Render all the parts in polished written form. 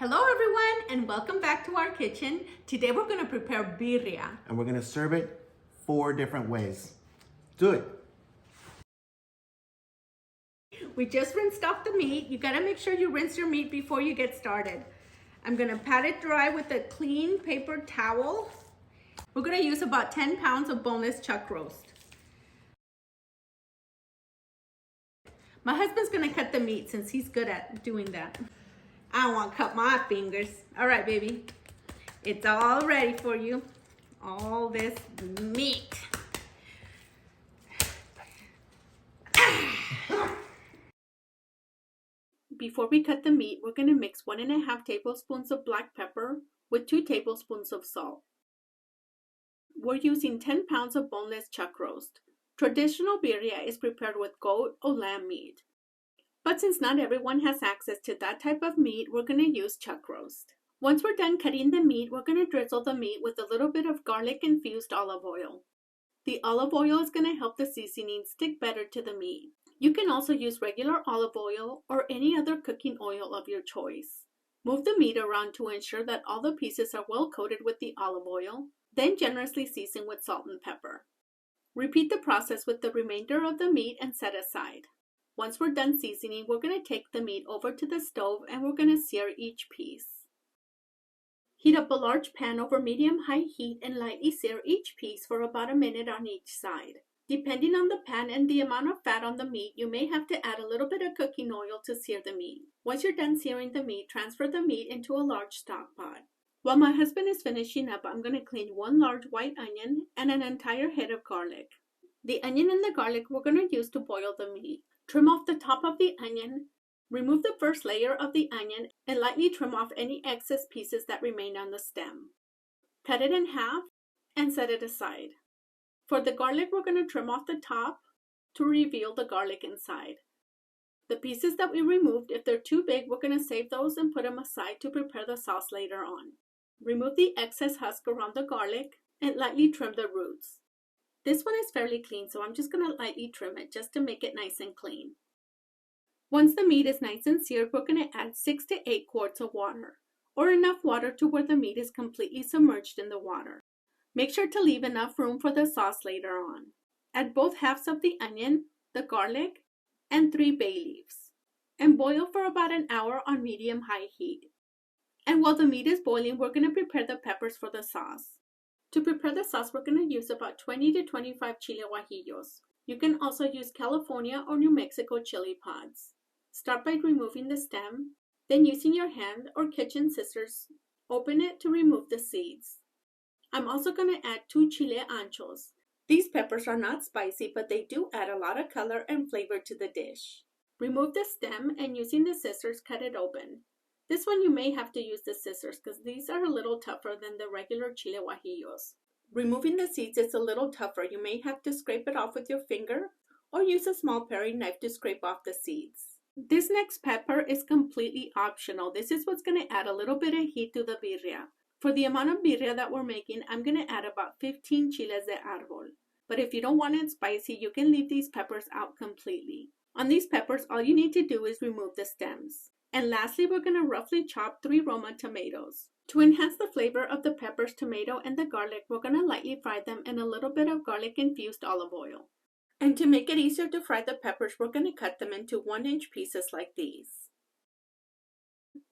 Hello everyone and welcome back to our kitchen. Today we're going to prepare birria. And we're going to serve it 4 different ways. Do it. We just rinsed off the meat. You got to make sure you rinse your meat before you get started. I'm going to pat it dry with a clean paper towel. We're going to use about 10 pounds of boneless chuck roast. My husband's going to cut the meat since he's good at doing that. I don't want to cut my fingers. All right, baby. It's all ready for you. All this meat. Before we cut the meat, we're going to mix 1.5 tablespoons of black pepper with 2 tablespoons of salt. We're using 10 pounds of boneless chuck roast. Traditional birria is prepared with goat or lamb meat. But since not everyone has access to that type of meat, we're going to use chuck roast. Once we're done cutting the meat, we're going to drizzle the meat with a little bit of garlic-infused olive oil. The olive oil is going to help the seasoning stick better to the meat. You can also use regular olive oil or any other cooking oil of your choice. Move the meat around to ensure that all the pieces are well coated with the olive oil, then generously season with salt and pepper. Repeat the process with the remainder of the meat and set aside. Once we're done seasoning, we're going to take the meat over to the stove and we're going to sear each piece. Heat up a large pan over medium-high heat and lightly sear each piece for about a minute on each side. Depending on the pan and the amount of fat on the meat, you may have to add a little bit of cooking oil to sear the meat. Once you're done searing the meat, transfer the meat into a large stock pot. While my husband is finishing up, I'm going to clean 1 large white onion and an entire head of garlic. The onion and the garlic we're going to use to boil the meat. Trim off the top of the onion, remove the first layer of the onion, and lightly trim off any excess pieces that remain on the stem. Cut it in half and set it aside. For the garlic, we're going to trim off the top to reveal the garlic inside. The pieces that we removed, if they're too big, we're going to save those and put them aside to prepare the sauce later on. Remove the excess husk around the garlic and lightly trim the roots. This one is fairly clean, so I'm just going to lightly trim it just to make it nice and clean. Once the meat is nice and seared, we're going to add 6 to 8 quarts of water, or enough water to where the meat is completely submerged in the water. Make sure to leave enough room for the sauce later on. Add both halves of the onion, the garlic, and 3 bay leaves, and boil for about an hour on medium-high heat. And while the meat is boiling, we're going to prepare the peppers for the sauce. To prepare the sauce, we're going to use about 20 to 25 chile guajillos. You can also use California or New Mexico chili pods. Start by removing the stem, then using your hand or kitchen scissors, open it to remove the seeds. I'm also going to add 2 Chile Anchos. These peppers are not spicy, but they do add a lot of color and flavor to the dish. Remove the stem and using the scissors, cut it open. This one you may have to use the scissors because these are a little tougher than the regular chile guajillos. Removing the seeds is a little tougher. You may have to scrape it off with your finger or use a small paring knife to scrape off the seeds. This next pepper is completely optional. This is what's going to add a little bit of heat to the birria. For the amount of birria that we're making, I'm going to add about 15 Chiles de Arbol. But if you don't want it spicy, you can leave these peppers out completely. On these peppers, all you need to do is remove the stems. And lastly, we're going to roughly chop 3 Roma tomatoes. To enhance the flavor of the peppers, tomato, and the garlic, we're going to lightly fry them in a little bit of garlic-infused olive oil. And to make it easier to fry the peppers, we're going to cut them into 1-inch pieces like these.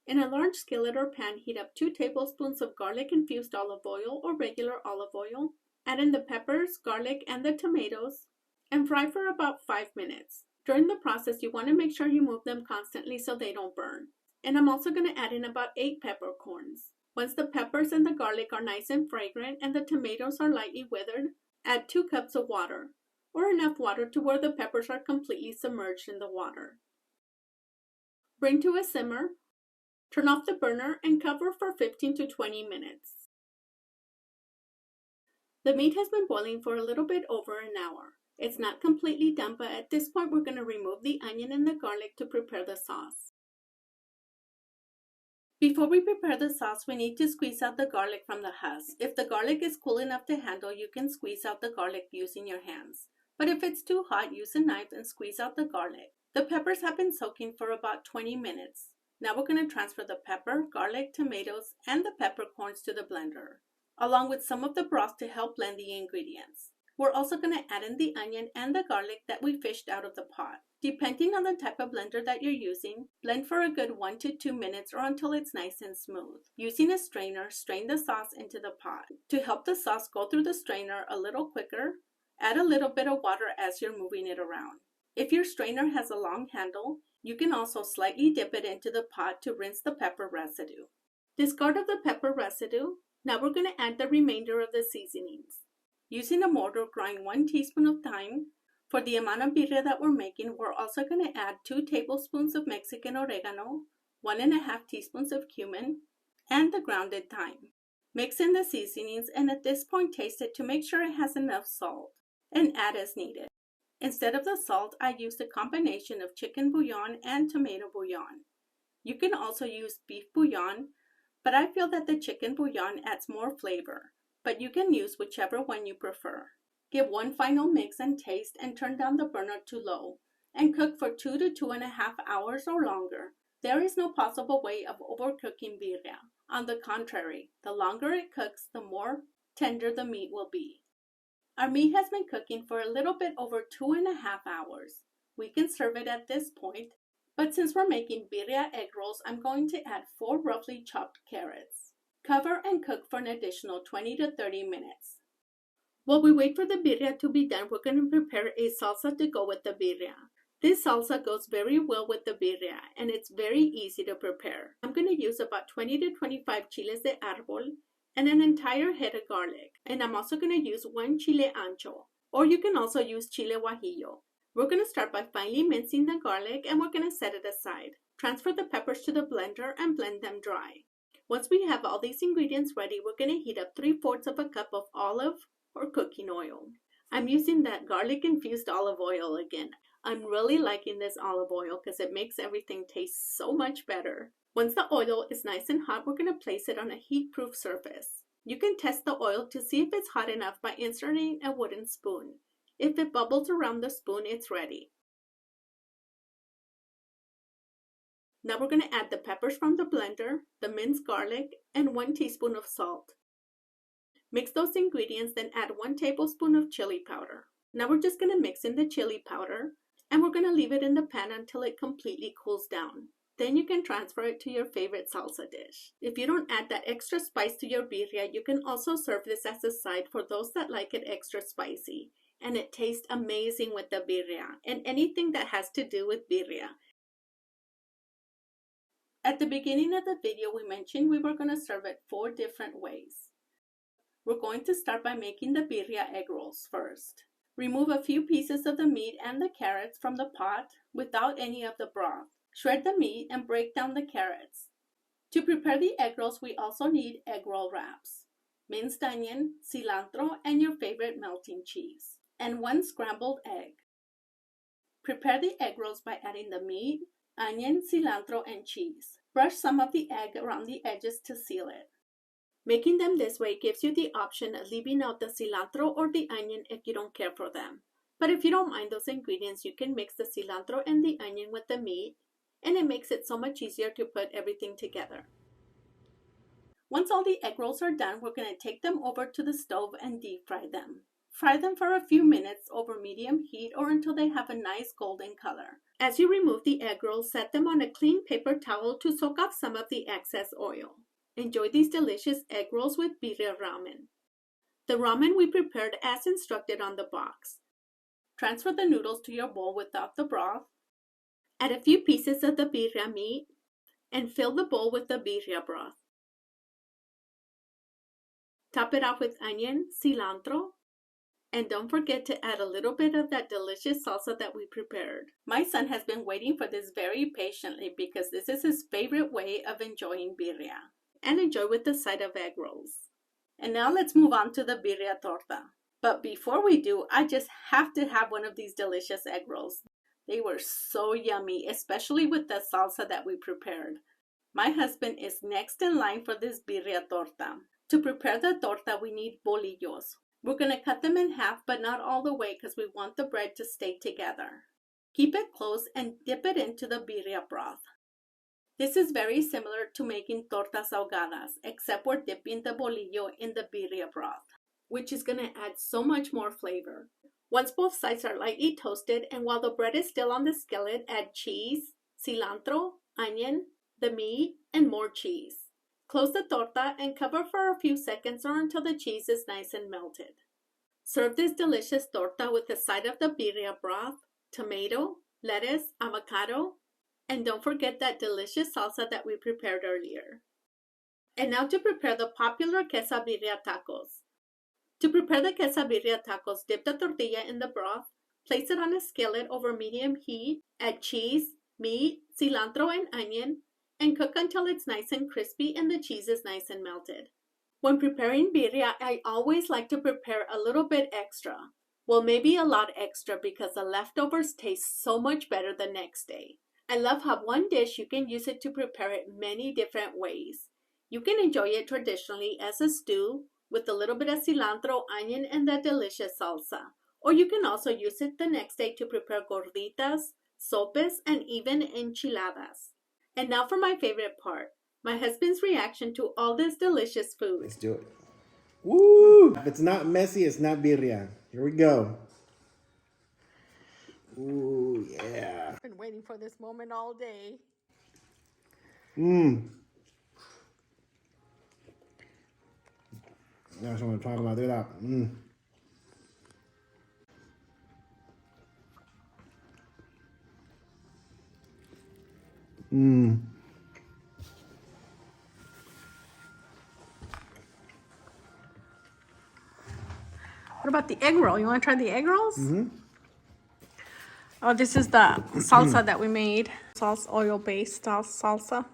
In a large skillet or pan, heat up 2 tablespoons of garlic-infused olive oil or regular olive oil. Add in the peppers, garlic, and the tomatoes, and fry for about 5 minutes. During the process, you want to make sure you move them constantly so they don't burn. And I'm also going to add in about 8 peppercorns. Once the peppers and the garlic are nice and fragrant and the tomatoes are lightly withered, add 2 cups of water, or enough water to where the peppers are completely submerged in the water. Bring to a simmer, turn off the burner, and cover for 15 to 20 minutes. The meat has been boiling for a little bit over an hour. It's not completely done, but at this point we're going to remove the onion and the garlic to prepare the sauce. Before we prepare the sauce, we need to squeeze out the garlic from the husk. If the garlic is cool enough to handle, you can squeeze out the garlic using your hands. But if it's too hot, use a knife and squeeze out the garlic. The peppers have been soaking for about 20 minutes. Now we're going to transfer the pepper, garlic, tomatoes, and the peppercorns to the blender, along with some of the broth to help blend the ingredients. We're also going to add in the onion and the garlic that we fished out of the pot. Depending on the type of blender that you're using, blend for a good 1 to 2 minutes or until it's nice and smooth. Using a strainer, strain the sauce into the pot. To help the sauce go through the strainer a little quicker, add a little bit of water as you're moving it around. If your strainer has a long handle, you can also slightly dip it into the pot to rinse the pepper residue. Discard of the pepper residue. Now we're going to add the remainder of the seasonings. Using a mortar, grind 1 teaspoon of thyme. For the amount of birria that we're making, we're also going to add 2 tablespoons of Mexican oregano, 1.5 teaspoons of cumin, and the grounded thyme. Mix in the seasonings and at this point taste it to make sure it has enough salt, and add as needed. Instead of the salt, I used a combination of chicken bouillon and tomato bouillon. You can also use beef bouillon, but I feel that the chicken bouillon adds more flavor, but you can use whichever one you prefer. Give one final mix and taste and turn down the burner to low and cook for 2 to 2.5 hours or longer. There is no possible way of overcooking birria. On the contrary, the longer it cooks, the more tender the meat will be. Our meat has been cooking for a little bit over 2.5 hours. We can serve it at this point, but since we're making birriaeggrolls, I'm going to add 4 roughly chopped carrots. Cover and cook for an additional 20 to 30 minutes. While we wait for the birria to be done, we're going to prepare a salsa to go with the birria. This salsa goes very well with the birria and it's very easy to prepare. I'm going to use about 20 to 25 Chiles de Arbol and an entire head of garlic. And I'm also going to use 1 Chile Ancho, or you can also use Chile Guajillo. We're going to start by finely mincing the garlic and we're going to set it aside. Transfer the peppers to the blender and blend them dry. Once we have all these ingredients ready, we're going to heat up 3/4 of a cup of olive or cooking oil. I'm using that garlic infused olive oil again. I'm really liking this olive oil because it makes everything taste so much better. Once the oil is nice and hot, we're going to place it on a heat-proof surface. You can test the oil to see if it's hot enough by inserting a wooden spoon. If it bubbles around the spoon, it's ready. Now we're going to add the peppers from the blender, the minced garlic, and 1 teaspoon of salt. Mix those ingredients, then add 1 tablespoon of chili powder. Now we're just going to mix in the chili powder, and we're going to leave it in the pan until it completely cools down. Then you can transfer it to your favorite salsa dish. If you don't add that extra spice to your birria, you can also serve this as a side for those that like it extra spicy. And it tastes amazing with the birria and anything that has to do with birria. At the beginning of the video, we mentioned we were going to serve it 4 different ways. We're going to start by making the birriaeggrolls first. Remove a few pieces of the meat and the carrots from the pot without any of the broth. Shred the meat and break down the carrots. To prepare the eggrolls, we also need egg roll wraps, minced onion, cilantro, and your favorite melting cheese, and 1 scrambled egg. Prepare the eggrolls by adding the meat, onion, cilantro, and cheese. Brush some of the egg around the edges to seal it. Making them this way gives you the option of leaving out the cilantro or the onion if you don't care for them. But if you don't mind those ingredients, you can mix the cilantro and the onion with the meat, and it makes it so much easier to put everything together. Once all the egg rolls are done, we're going to take them over to the stove and deep fry them. Fry them for a few minutes over medium heat or until they have a nice golden color. As you remove the egg rolls, set them on a clean paper towel to soak off some of the excess oil. Enjoy these delicious egg rolls with birria ramen. The ramen we prepared as instructed on the box. Transfer the noodles to your bowl without the broth. Add a few pieces of the birria meat and fill the bowl with the birria broth. Top it off with onion, cilantro, and don't forget to add a little bit of that delicious salsa that we prepared. My son has been waiting for this very patiently because this is his favorite way of enjoying birria. And enjoy with the side of egg rolls. And now let's move on to the birria torta. But before we do, I just have to have one of these delicious egg rolls. They were so yummy, especially with the salsa that we prepared. My husband is next in line for this birria torta. To prepare the torta, we need bolillos. We're going to cut them in half, but not all the way because we want the bread to stay together. Keep it close and dip it into the birria broth. This is very similar to making tortas ahogadas, except we're dipping the bolillo in the birria broth, which is going to add so much more flavor. Once both sides are lightly toasted and while the bread is still on the skillet, add cheese, cilantro, onion, the meat, and more cheese. Close the torta and cover for a few seconds or until the cheese is nice and melted. Serve this delicious torta with a side of the birria broth, tomato, lettuce, avocado, and don't forget that delicious salsa that we prepared earlier. And now to prepare the popular Quesabirria tacos. To prepare the Quesabirria tacos, dip the tortilla in the broth, place it on a skillet over medium heat, add cheese, meat, cilantro, and onion, and cook until it's nice and crispy and the cheese is nice and melted. When preparing birria, I always like to prepare a little bit extra. Well, maybe a lot extra because the leftovers taste so much better the next day. I love how one dish you can use it to prepare it many different ways. You can enjoy it traditionally as a stew with a little bit of cilantro, onion, and that delicious salsa. Or you can also use it the next day to prepare gorditas, sopes, and even enchiladas. And now for my favorite part, my husband's reaction to all this delicious food. Let's do it. Woo! If it's not messy, it's not birria. Here we go. Ooh, yeah. I've been waiting for this moment all day. That's what I'm talking about. Look at that. What about the egg roll? You want to try the egg rolls? Oh, this is the salsa that we made. Salsa, oil-based salsa.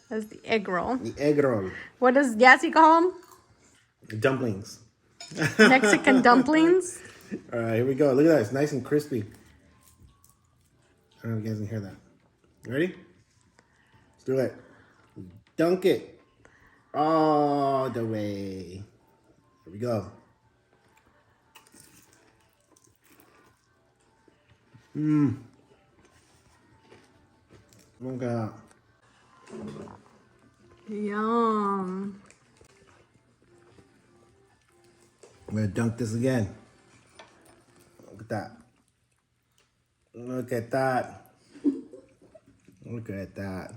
That's the egg roll. The egg roll. What does Yassi call them? Dumplings. Mexican dumplings. All right, here we go. Look at that. It's nice and crispy. I don't know if you guys can hear that. You ready? Let's do it. Dunk it all the way. Here we go. Look at that. Yum. I'm gonna dunk this again. Look at that. Look at that. Look at that.